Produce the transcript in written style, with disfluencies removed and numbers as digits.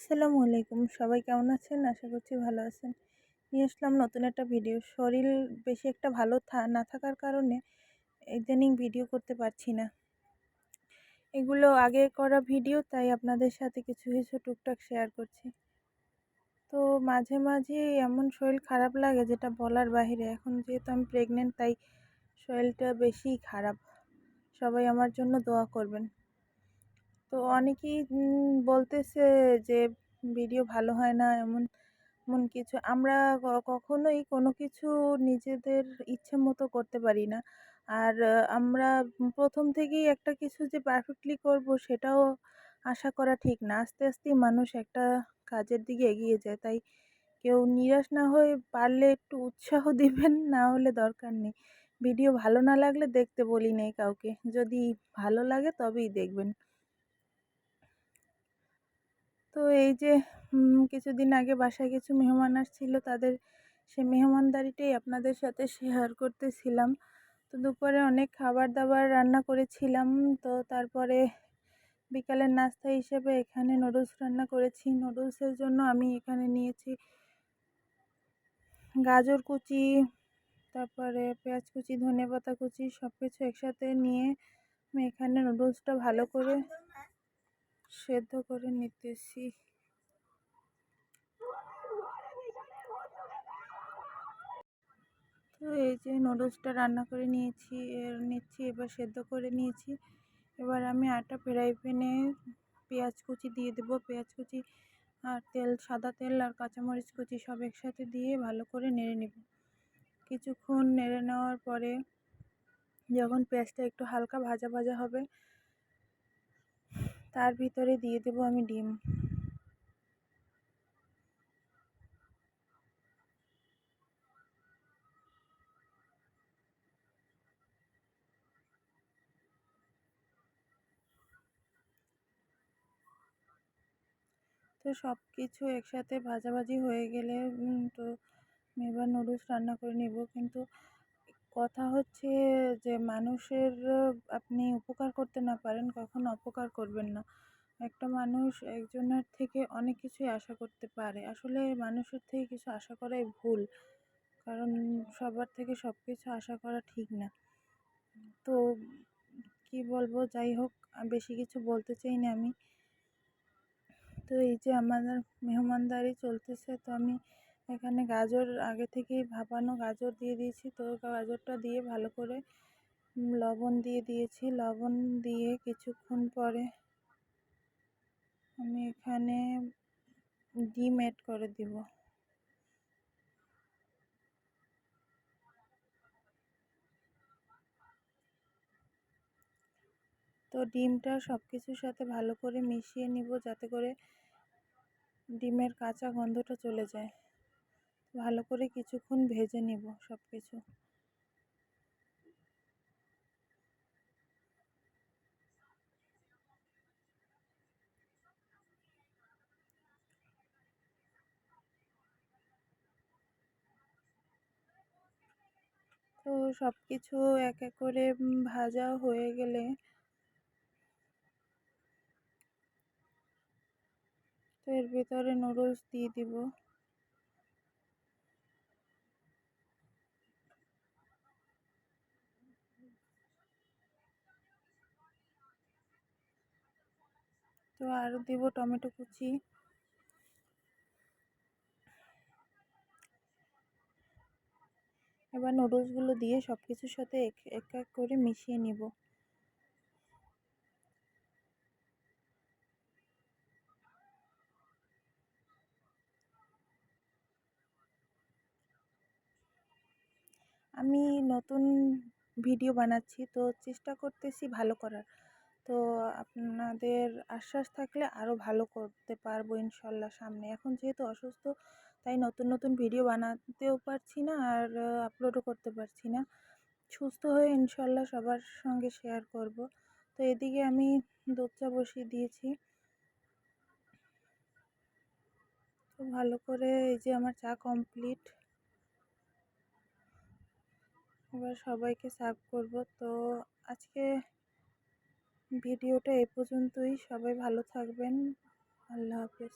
আসসালামু আলাইকুম। সবাই কেমন আছেন? আশা করছি ভালো আছেন। নিয়ে আসলাম নতুন একটা ভিডিও। শরীর বেশি একটা ভালো না থাকার কারণে ইদানিং ভিডিও করতে পারছি না। এগুলো আগে করা ভিডিও, তাই আপনাদের সাথে কিছু টুকটাক শেয়ার করছি। তো মাঝে মাঝে এমন শরীর খারাপ লাগে যেটা বলার বাহিরে। এখন যেহেতু আমি প্রেগনেন্ট, তাই শরীরটা বেশিই খারাপ। সবাই আমার জন্য দোয়া করবেন। তো অনেকেই বলতেছে যে ভিডিও ভালো হয় না, এমন কিছু। আমরা কখনোই কোনো কিছু নিজেদের ইচ্ছে মতো করতে পারি না। আর আমরা প্রথম থেকেই একটা কিছু যে পারফেক্টলি করব, সেটাও আশা করা ঠিক না। আস্তে আস্তেই মানুষ একটা কাজের দিকে এগিয়ে যায়। তাই কেউ নিরাশ না হয়ে পারলে একটু উৎসাহ দিবেন, না হলে দরকার নেই। ভিডিও ভালো না লাগলে দেখতে বলি নেই কাউকে, যদি ভালো লাগে তবেই দেখবেন। তো এই যে কিছুদিন আগে বাসায় কিছু মেহমান আসছিল, তাদের সে মেহমানদারিটাই আপনাদের সাথে শেয়ার করতেছিলাম। তো দুপুরে অনেক খাবার দাবার রান্না করেছিলাম। তো তারপরে বিকালের নাস্তা হিসেবে এখানে নুডলস রান্না করেছি। নুডলসের জন্য আমি এখানে নিয়েছি গাজর কুচি, তারপরে পেঁয়াজ কুচি, ধনেপাতা কুচি, সব কিছু একসাথে নিয়ে আমি এখানে নুডলসটা ভালো করে সেদ্ধ করে নিতেছি। তো এই যে নুডলসটা রান্না করে নিচ্ছি, এবার সেদ্ধ করে নিয়েছি। এবার আমি আটা ফ্রাই প্যানে পেঁয়াজ কুচি দিয়ে দেবো। পেঁয়াজ কুচি আর তেল, সাদা তেল আর কাঁচামরিচ কুচি সব একসাথে দিয়ে ভালো করে নেড়ে নেব। কিছুক্ষণ নেড়ে নেওয়ার পরে যখন পেঁয়াজটা একটু হালকা ভাজা ভাজা হবে, তার ভিতরে দিয়ে দেবো আমি ডিম। তো সব কিছু একসাথে ভাজাভাজি হয়ে গেলে তো আমি এবার নুডলস রান্না করে নেব। কিন্তু কথা হচ্ছে যে মানুষের আপনি উপকার করতে না পারেন, কখনো অপকার করবেন না। একটা মানুষ একজনের থেকে অনেক কিছুই আশা করতে পারে। আসলে মানুষের থেকে কিছু আশা করাই ভুল, কারণ সবার থেকে সব কিছু আশা করা ঠিক না। তো কি বলবো, যাই হোক, বেশি কিছু বলতে চাই না আমি। তো এই যে আমাদের মেহমানদারি চলতেছে, তো আমি এখানে গাজর আগে থেকেই ভাপানো গাজর দিয়ে দিয়েছি। তো গাজরটা দিয়ে ভালো করে লবণ দিয়ে দিয়েছি। লবণ দিয়ে কিছুক্ষণ পরে আমি এখানে ডিম অ্যাড করে দিব। তো ডিমটা সব কিছুর সাথে ভালো করে মিশিয়ে নিব, যাতে করে ডিমের কাঁচা গন্ধটা চলে যায়। ভালো করে কিছুক্ষণ ভেজে নিব সব কিছু। তো সব কিছু এক এক করে ভাজা হয়ে গেলে তো এর ভিতরে নুডলস দিয়ে দিব। তো আরও দিব টমেটো কুচি। এবার নুডলসগুলো দিয়ে সব কিছুর সাথে এক এক করে মিশিয়ে নিব। আমি নতুন ভিডিও বানাচ্ছি, তো চেষ্টা করতেছি ভালো করার। তো আপনাদের আশ্বাস থাকলে আরও ভালো করতে পারবো ইনশাল্লাহ সামনে। এখন যেহেতু অসুস্থ, তাই নতুন নতুন ভিডিও বানাতেও পারছি না, আর আপলোডও করতে পারছি না। সুস্থ হয়ে ইনশাল্লাহ সবার সঙ্গে শেয়ার করব। তো এদিকে আমি দুধ চা বসিয়ে দিয়েছি। তো ভালো করে এই যে আমার চা কমপ্লিট। এবার সবাইকে সার্ভ করব। তো আজকে ভিডিওটা এ পর্যন্তই। সবাই ভালো থাকবেন। আল্লাহ হাফেজ।